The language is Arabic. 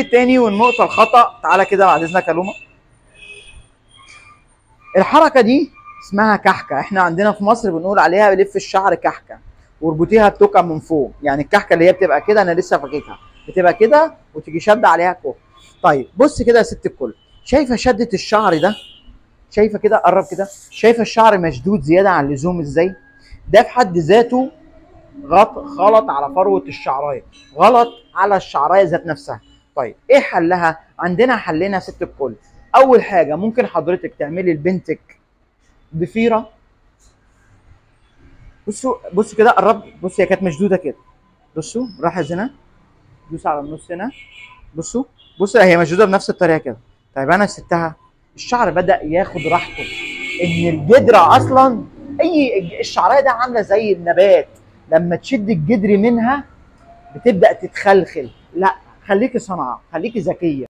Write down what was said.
التاني والنقطة الخطأ، تعالى كده بعد اذنك يا لوما. الحركة دي اسمها كحكة، احنا عندنا في مصر بنقول عليها بلف الشعر كحكة واربطيها بتوكة من فوق، يعني الكحكة اللي هي بتبقى كده انا لسه فاككها، بتبقى كده وتيجي شادة عليها كوف. طيب بص كده يا ست الكل، شايفة شدة الشعر ده؟ شايفة كده، قرب كده، شايفة الشعر مشدود زيادة عن اللزوم ازاي؟ ده في حد ذاته غلط على فروة الشعراية، غلط على الشعراية ذات نفسها. طيب ايه حلها؟ عندنا حلنا ست الكل. اول حاجة ممكن حضرتك تعملي لبنتك ضفيرة. بصوا كده، قرب، بص هي كانت مشدودة كده، بصوا راحت هنا، دوس على النص هنا، بصوا هي مشدودة بنفس الطريقة كده. طيب انا سبتها، الشعر بدأ ياخد راحته، ان الجدرة اصلا، الشعرايه ده عامله زي النبات، لما تشد الجدر منها بتبدا تتخلخل. لا، خليكي صنعه، خليكي ذكيه.